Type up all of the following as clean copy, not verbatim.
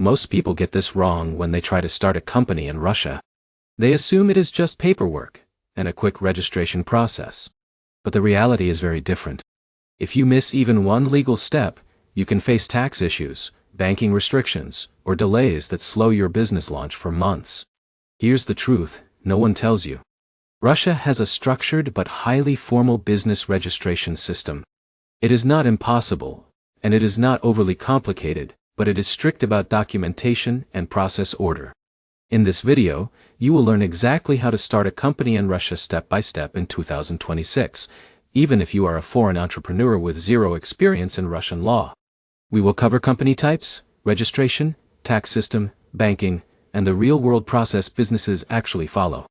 Most people get this wrong when they try to start a company in Russia. They assume it is just paperwork and a quick registration process. But the reality is very different. If you miss even one legal step, you can face tax issues, banking restrictions, or delays that slow your business launch for months. Here's the truth, no one tells you. Russia has a structured but highly formal business registration system. It is not impossible, and it is not overly complicated, but it is strict about documentation and process order. In this video, you will learn exactly how to start a company in Russia step by step in 2026, even if you are a foreign entrepreneur with zero experience in Russian law. We will cover company types, registration, tax system, banking, and the real-world process businesses actually follow.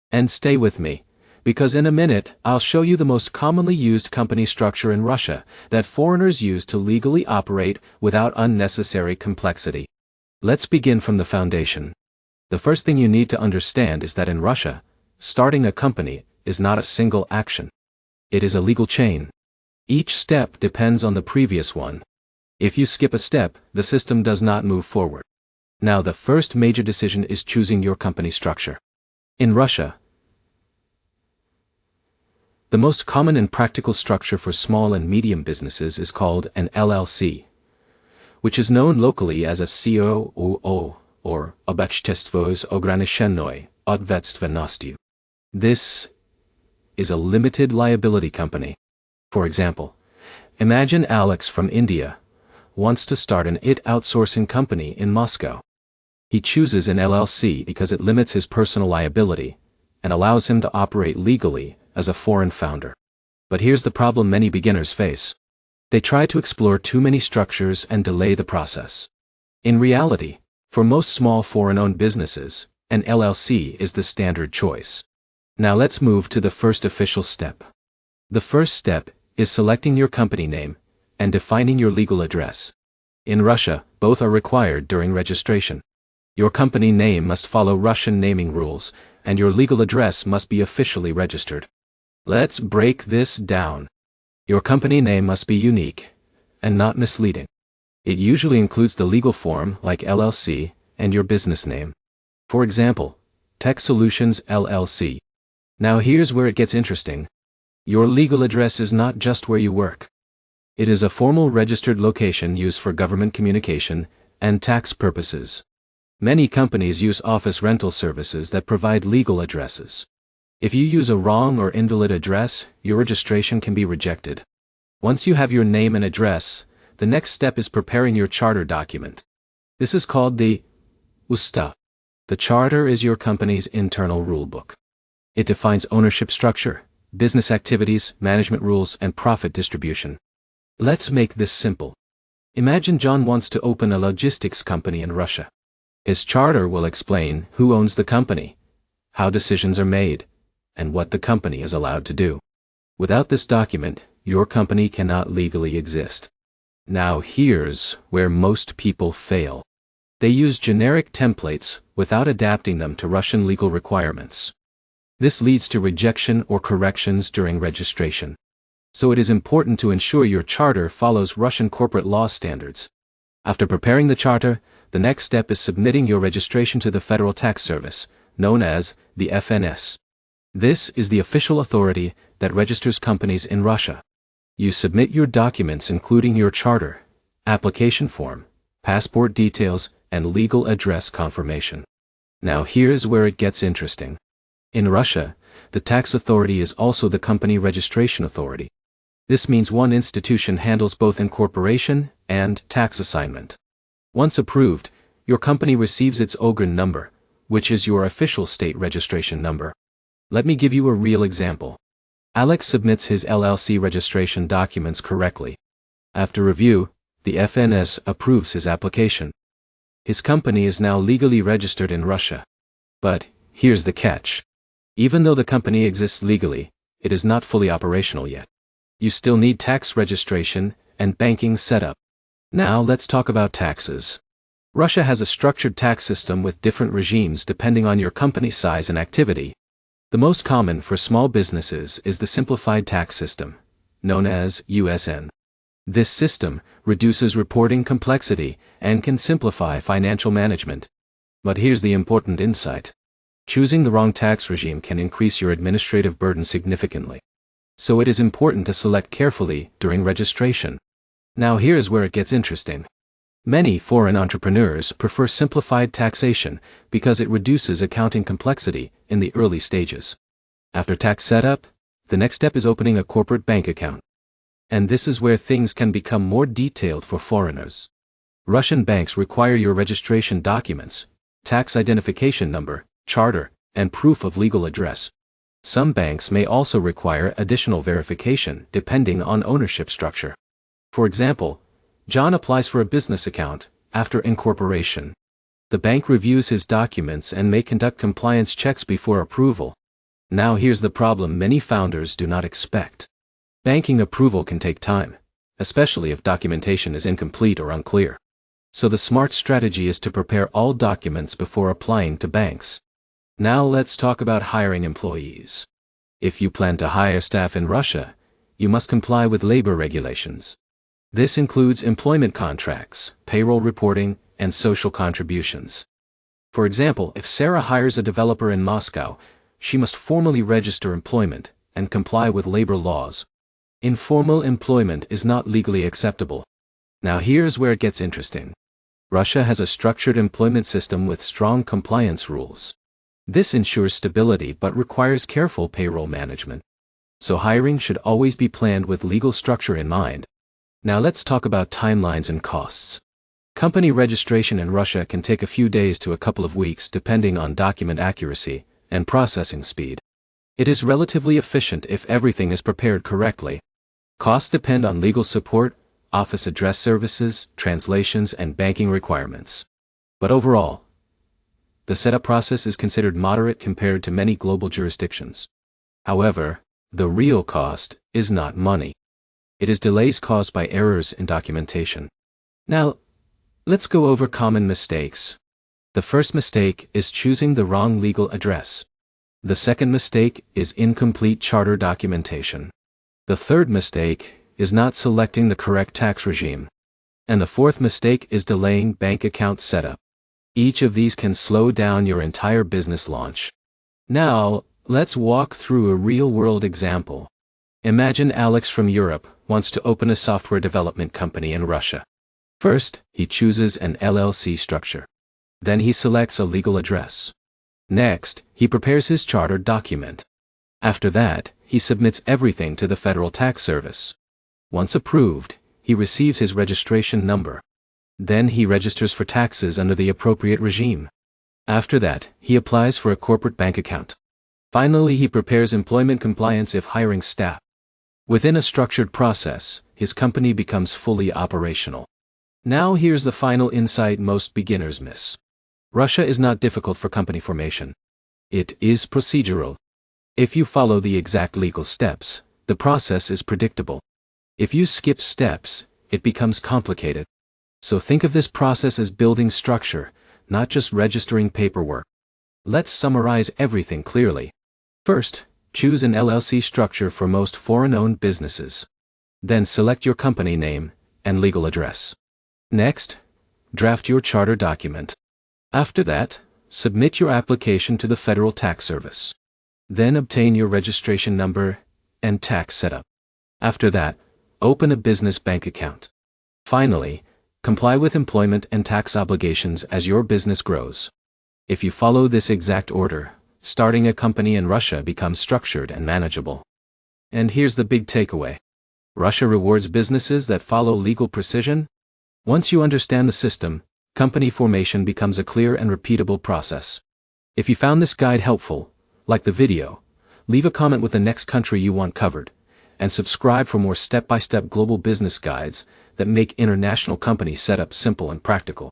And stay with me, because in a minute I'll show you the most commonly used company structure in Russia that foreigners use to legally operate without unnecessary complexity. Let's begin from the foundation. The first thing you need to understand is that in Russia, starting a company is not a single action. It is a legal chain. Each step depends on the previous one. If you skip a step, the system does not move forward. Now the first major decision is choosing your company structure. In Russia, the most common and practical structure for small and medium businesses is called an LLC, which is known locally as a COOO, or Obechtestvo z Ogranichennoy Odvetstvenostью. This is a limited liability company. For example, imagine Alex from India wants to start an IT outsourcing company in Moscow. He chooses an LLC because it limits his personal liability and allows him to operate legally as a foreign founder. But here's the problem many beginners face. They try to explore too many structures and delay the process. In reality, for most small foreign-owned businesses, an LLC is the standard choice. Now let's move to the first official step. The first step is selecting your company name and defining your legal address. In Russia, both are required during registration. Your company name must follow Russian naming rules, and your legal address must be officially registered. Let's break this down. Your company name must be unique and not misleading. It usually includes the legal form like LLC and your business name. For example, Tech Solutions LLC. Now here's where it gets interesting. Your legal address is not just where you work. It is a formal registered location used for government communication and tax purposes. Many companies use office rental services that provide legal addresses. If you use a wrong or invalid address, your registration can be rejected. Once you have your name and address, the next step is preparing your charter document. This is called the Usta. The charter is your company's internal rulebook. It defines ownership structure, business activities, management rules, and profit distribution. Let's make this simple. Imagine John wants to open a logistics company in Russia. His charter will explain who owns the company, how decisions are made, and what the company is allowed to do. Without this document, your company cannot legally exist. Now here's where most people fail. They use generic templates without adapting them to Russian legal requirements. This leads to rejection or corrections during registration. So it is important to ensure your charter follows Russian corporate law standards. After preparing the charter, the next step is submitting your registration to the Federal Tax Service, known as the FNS. This is the official authority that registers companies in Russia. You submit your documents including your charter, application form, passport details, and legal address confirmation. Now here's where it gets interesting. In Russia, the tax authority is also the company registration authority. This means one institution handles both incorporation and tax assignment. Once approved, your company receives its OGRN number, which is your official state registration number. Let me give you a real example. Alex submits his LLC registration documents correctly. After review, the FNS approves his application. His company is now legally registered in Russia. But here's the catch. Even though the company exists legally, it is not fully operational yet. You still need tax registration and banking setup. Now let's talk about taxes. Russia has a structured tax system with different regimes depending on your company's size and activity. The most common for small businesses is the simplified tax system, known as USN. This system reduces reporting complexity, and can simplify financial management. But here's the important insight. Choosing the wrong tax regime can increase your administrative burden significantly. So it is important to select carefully during registration. Now here's where it gets interesting. Many foreign entrepreneurs prefer simplified taxation because it reduces accounting complexity in the early stages. After tax setup, the next step is opening a corporate bank account. And this is where things can become more detailed for foreigners. Russian banks require your registration documents, tax identification number, charter, and proof of legal address. Some banks may also require additional verification depending on ownership structure. For example, John applies for a business account after incorporation. The bank reviews his documents and may conduct compliance checks before approval. Now here's the problem many founders do not expect. Banking approval can take time, especially if documentation is incomplete or unclear. So the smart strategy is to prepare all documents before applying to banks. Now let's talk about hiring employees. If you plan to hire staff in Russia, you must comply with labor regulations. This includes employment contracts, payroll reporting, and social contributions. For example, if Sarah hires a developer in Moscow, she must formally register employment and comply with labor laws. Informal employment is not legally acceptable. Now here's where it gets interesting. Russia has a structured employment system with strong compliance rules. This ensures stability but requires careful payroll management. So hiring should always be planned with legal structure in mind. Now let's talk about timelines and costs. Company registration in Russia can take a few days to a couple of weeks depending on document accuracy and processing speed. It is relatively efficient if everything is prepared correctly. Costs depend on legal support, office address services, translations, and banking requirements. But overall, the setup process is considered moderate compared to many global jurisdictions. However, the real cost is not money. It is delays caused by errors in documentation. Now, let's go over common mistakes. The first mistake is choosing the wrong legal address. The second mistake is incomplete charter documentation. The third mistake is not selecting the correct tax regime. And the fourth mistake is delaying bank account setup. Each of these can slow down your entire business launch. Now, let's walk through a real-world example. Imagine Alex from Europe wants to open a software development company in Russia. First, he chooses an LLC structure. Then he selects a legal address. Next, he prepares his charter document. After that, he submits everything to the Federal Tax Service. Once approved, he receives his registration number. Then he registers for taxes under the appropriate regime. After that, he applies for a corporate bank account. Finally, he prepares employment compliance if hiring staff. Within a structured process, his company becomes fully operational. Now here's the final insight most beginners miss. Russia is not difficult for company formation. It is procedural. If you follow the exact legal steps, the process is predictable. If you skip steps, it becomes complicated. So think of this process as building structure, not just registering paperwork. Let's summarize everything clearly. First, choose an LLC structure for most foreign-owned businesses. Then select your company name and legal address. Next, draft your charter document. After that, submit your application to the Federal Tax Service. Then obtain your registration number and tax setup. After that, open a business bank account. Finally, comply with employment and tax obligations as your business grows. If you follow this exact order, starting a company in Russia becomes structured and manageable. And here's the big takeaway. Russia rewards businesses that follow legal precision. Once you understand the system, company formation becomes a clear and repeatable process. If you found this guide helpful, like the video, leave a comment with the next country you want covered, and subscribe for more step-by-step global business guides that make international company setup simple and practical.